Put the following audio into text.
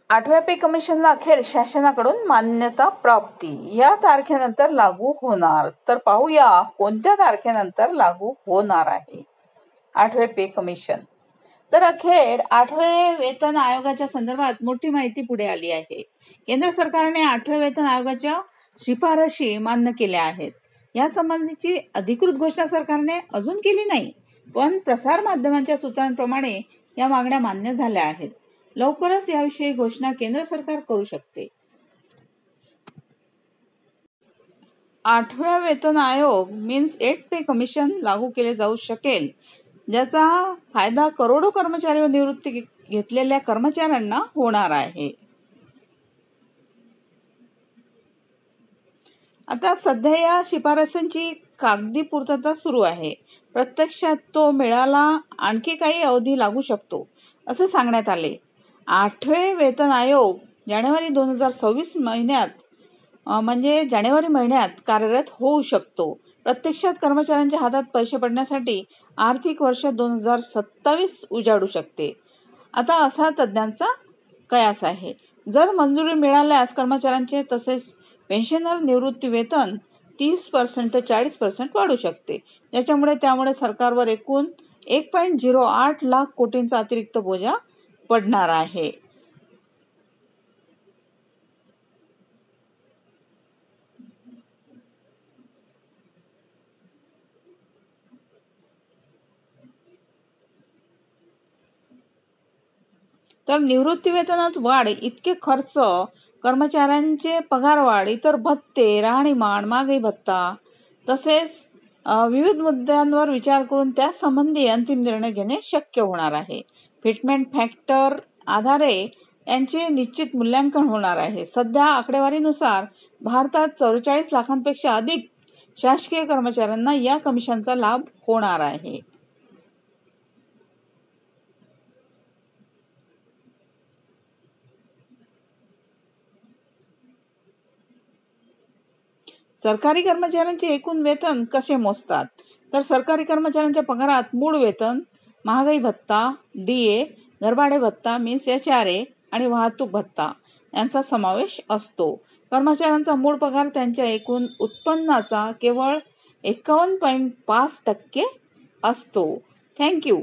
8व्या पे कमिशनला अखेर शासनाकडून मान्यता प्राप्ती. या तारखेनंतर लागू होणार. तर पाहूया कोणत्या तारखेनंतर लागू होणार आहे 8वे पे कमिशन. तर अखेर 8व्या वेतन आयोगाच्या संदर्भात मोठी माहिती पुढे आली आहे. केंद्र सरकारने 8व्या वेतन आयोगाच्या शिफारशी मान्य केल्या आहेत. या संबंधीची अधिकृत घोषणा सरकारने अजून केली नाही, पण प्रसार माध्यमांच्या सूत्रांप्रमाणे या मागण्या मान्य झाल्या आहेत. लवकरच याविषयी घोषणा केंद्र सरकार करू शकते. 8व्या वेतन आयोग मीन्स 8 पे कमिशन लागू केले जाऊ शकेल, ज्याचा फायदा करोडो कर्मचारी व निवृत्ती घेतलेल्या कर्मचाऱ्यांना होणार आहे. आता सध्या या शिफारसींची कागदी पूर्तता सुरू आहे. प्रत्यक्षात तो मिळाला आणखी काही अवधी लागू शकतो असे सांगण्यात आले. 8वे वेतन आयोग जानेवारी 2026 महिन्यात म्हणजे जानेवारी महिन्यात कार्यरत होऊ शकतो. प्रत्यक्षात कर्मचाऱ्यांच्या हातात पैसे पडण्यासाठी आर्थिक वर्ष 2027 उजाडू शकते, आता असा तज्ज्ञांचा कयास आहे. जर मंजुरी मिळाल्यास कर्मचाऱ्यांचे तसेच पेन्शनर निवृत्ती वेतन 30% ते 40% वाढू शकते, त्यामुळे सरकारवर एकूण 1.08 लाख कोटींचा अतिरिक्त बोजा पडणार आहे. तर निवृत्ती वेतनात वाढ, इतके खर्च, कर्मचाऱ्यांचे पगारवाढ, इतर भत्ते, राहणीमान, महागाई भत्ता तसेच विविध मुद्द्यांवर विचार करून त्या संबंधी अंतिम निर्णय घेणे शक्य होणार आहे. फिटमेंट फॅक्टर आधारे यांचे निश्चित मूल्यांकन होणार आहे. सध्या आकडेवारीनुसार भारतात 44 लाखांपेक्षा अधिक शासकीय कर्मचाऱ्यांना या कमिशनचा लाभ होणार आहे. सरकारी कर्मचाऱ्यांचे एकूण वेतन कसे मोजतात? तर सरकारी कर्मचाऱ्यांच्या पगारात मूळ वेतन, महागाई भत्ता, DA, घरभाडे भत्ता मीन्स HRA आणि वाहतूक भत्ता यांचा समावेश असतो. कर्मचाऱ्यांचा मूळ पगार त्यांच्या एकूण उत्पन्नाचा केवळ 51.5% असतो. थँक्यू.